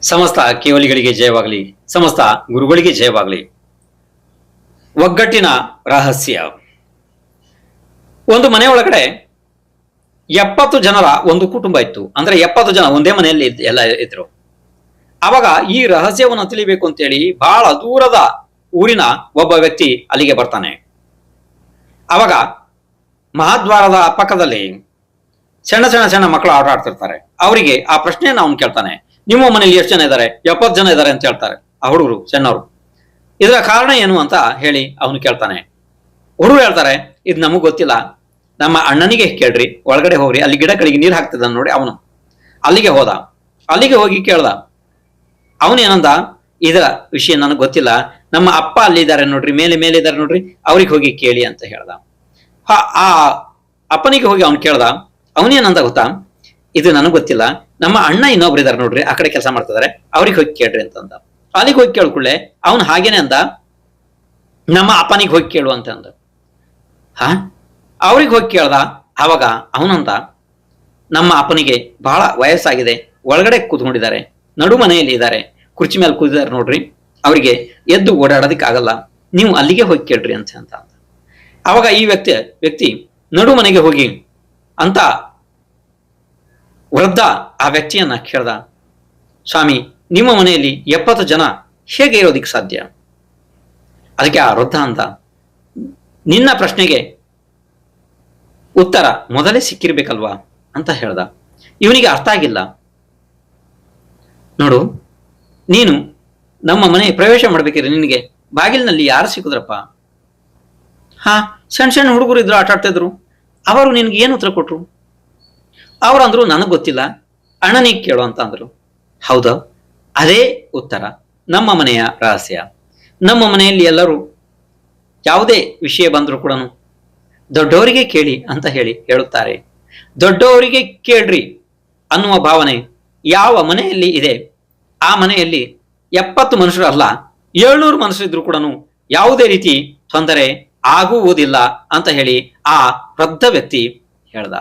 ಸಮಸ್ತ ಕೇವಲಿಗಳಿಗೆ ಜಯವಾಗಲಿ, ಸಮಸ್ತ ಗುರುಗಳಿಗೆ ಜಯವಾಗಲಿ. ಒಗ್ಗಟ್ಟಿನ ರಹಸ್ಯ. ಒಂದು ಮನೆ ಒಳಗಡೆ 70 ಜನರ ಒಂದು ಕುಟುಂಬ ಇತ್ತು. ಅಂದ್ರೆ 70 ಜನ ಒಂದೇ ಮನೆಯಲ್ಲಿ ಎಲ್ಲ ಇದ್ರು. ಅವಾಗ ಈ ರಹಸ್ಯವನ್ನು ತಿಳಿಬೇಕು ಅಂತೇಳಿ ಬಹಳ ದೂರದ ಊರಿನ ಒಬ್ಬ ವ್ಯಕ್ತಿ ಅಲ್ಲಿಗೆ ಬರ್ತಾನೆ. ಅವಾಗ ಮಹಾದ್ವಾರದ ಪಕ್ಕದಲ್ಲಿ ಸಣ್ಣ ಸಣ್ಣ ಸಣ್ಣ ಮಕ್ಕಳು ಆಟ ಆಡ್ತಿರ್ತಾರೆ. ಅವರಿಗೆ ಆ ಪ್ರಶ್ನೆಯನ್ನು ಅವನು ಕೇಳ್ತಾನೆ, ನಿಮ್ಮ ಮನೇಲಿ ಎಷ್ಟು ಜನ ಇದ್ದಾರೆ? 70 ಜನ ಇದ್ದಾರೆ ಅಂತ ಹೇಳ್ತಾರೆ ಆ ಹುಡುಗರು, ಸಣ್ಣವರು. ಇದರ ಕಾರಣ ಏನು ಅಂತ ಹೇಳಿ ಅವನು ಕೇಳ್ತಾನೆ. ಹುಡುಗರು ಹೇಳ್ತಾರೆ, ಇದು ನಮಗ್ ಗೊತ್ತಿಲ್ಲ, ನಮ್ಮ ಅಣ್ಣನಿಗೆ ಕೇಳ್ರಿ, ಒಳಗಡೆ ಹೋಗ್ರಿ, ಅಲ್ಲಿ ಗಿಡಗಳಿಗೆ ನೀರು ಹಾಕ್ತಿದ್ದಾನೆ ನೋಡಿ. ಅವನು ಅಲ್ಲಿಗೆ ಹೋದ. ಅಲ್ಲಿಗೆ ಹೋಗಿ ಕೇಳ್ದ. ಅವನೇನಂದ, ಇದರ ವಿಷಯ ನನಗೆ ಗೊತ್ತಿಲ್ಲ, ನಮ್ಮ ಅಪ್ಪ ಅಲ್ಲಿದ್ದಾರೆ ನೋಡ್ರಿ, ಮೇಲೆ ಮೇಲೆ ಇದ್ದಾರೆ ನೋಡ್ರಿ, ಅವ್ರಿಗೆ ಹೋಗಿ ಕೇಳಿ ಅಂತ ಹೇಳ್ದ. ಆ ಅಪ್ಪನಿಗೆ ಹೋಗಿ ಅವನು ಕೇಳ್ದ. ಅವನೇನಂದ ಗೊತ್ತಾ, ಇದು ನನಗೆ ಗೊತ್ತಿಲ್ಲ, ನಮ್ಮ ಅಣ್ಣ ಇನ್ನೊಬ್ರು ಇದಾರೆ ನೋಡ್ರಿ, ಆ ಕಡೆ ಕೆಲಸ ಮಾಡ್ತಿದ್ದಾರೆ, ಅವ್ರಿಗೆ ಹೋಗಿ ಕೇಳ್ರಿ ಅಂತಂದ. ಅಲ್ಲಿಗೆ ಹೋಗಿ ಕೇಳ್ಕೊಳ್ಳೆ ಅವನು ಹಾಗೇನೆ ಅಂದ, ನಮ್ಮ ಅಪ್ಪನಿಗೆ ಹೋಗಿ ಕೇಳು ಅಂತ ಅಂದ. ಅವ್ರಿಗೆ ಹೋಗಿ ಕೇಳ್ದ. ಅವಾಗ ಅವನಂದ, ನಮ್ಮ ಅಪ್ಪನಿಗೆ ಬಹಳ ವಯಸ್ಸಾಗಿದೆ, ಒಳಗಡೆ ಕೂತ್ಕೊಂಡಿದ್ದಾರೆ, ನಡು ಮನೆಯಲ್ಲಿ ಇದ್ದಾರೆ, ಕುರ್ಚಿ ಮೇಲೆ ಕೂತಿದ್ದಾರೆ ನೋಡ್ರಿ, ಅವರಿಗೆ ಎದ್ದು ಓಡಾಡೋದಕ್ಕೆ ಆಗಲ್ಲ, ನೀವು ಅಲ್ಲಿಗೆ ಹೋಗಿ ಕೇಳ್ರಿ ಅಂತ ಅಂದ. ಅವಾಗ ಈ ವ್ಯಕ್ತಿ ನಡು ಮನೆಗೆ ಹೋಗಿ ಅಂತ ವೃದ್ಧ ಆ ವ್ಯಕ್ತಿಯನ್ನ ಕೇಳ್ದ, ಸ್ವಾಮಿ, ನಿಮ್ಮ ಮನೆಯಲ್ಲಿ 70 ಜನ ಹೇಗೆ ಇರೋದಿಕ್ಕೆ ಸಾಧ್ಯ? ಅದಕ್ಕೆ ಆ ವೃದ್ಧ ಅಂತ, ನಿನ್ನ ಪ್ರಶ್ನೆಗೆ ಉತ್ತರ ಮೊದಲೇ ಸಿಕ್ಕಿರ್ಬೇಕಲ್ವಾ ಅಂತ ಹೇಳ್ದ. ಇವನಿಗೆ ಅರ್ಥ ಆಗಿಲ್ಲ. ನೋಡು, ನೀನು ನಮ್ಮ ಮನೆ ಪ್ರವೇಶ ಮಾಡ್ಬೇಕಿದ್ರೆ ನಿನಗೆ ಬಾಗಿಲಿನಲ್ಲಿ ಯಾರು ಸಿಕ್ಕುದ್ರಪ್ಪ? ಸಣ್ಣ ಸಣ್ಣ ಹುಡುಗರು ಇದ್ರು, ಆಟ ಆಡ್ತಾ ಇದ್ರು, ಅವರು ನಿನ್ಗೆ ಏನು ಉತ್ತರ ಕೊಟ್ರು? ಅವ್ರಂದ್ರು, ನನಗ್ ಗೊತ್ತಿಲ್ಲ, ಅಣ್ಣನಿಗೆ ಕೇಳು ಅಂತ ಅಂದ್ರು. ಹೌದಾ? ಅದೇ ಉತ್ತರ ನಮ್ಮ ಮನೆಯ ರಹಸ್ಯ. ನಮ್ಮ ಮನೆಯಲ್ಲಿ ಎಲ್ಲರೂ ಯಾವುದೇ ವಿಷಯ ಬಂದ್ರು ಕೂಡ ದೊಡ್ಡವರಿಗೆ ಕೇಳಿ ಅಂತ ಹೇಳುತ್ತಾರೆ. ದೊಡ್ಡವರಿಗೆ ಕೇಳ್ರಿ ಅನ್ನುವ ಭಾವನೆ ಯಾವ ಮನೆಯಲ್ಲಿ ಇದೆ, ಆ ಮನೆಯಲ್ಲಿ 70 ಮನುಷ್ಯರು ಅಲ್ಲ, 700 ಮನುಷ್ಯರು ಇದ್ರು ಕೂಡ ಯಾವುದೇ ರೀತಿ ತೊಂದರೆ ಆಗುವುದಿಲ್ಲ ಅಂತ ಹೇಳಿ ಆ ವೃದ್ಧ ವ್ಯಕ್ತಿ ಹೇಳ್ದ.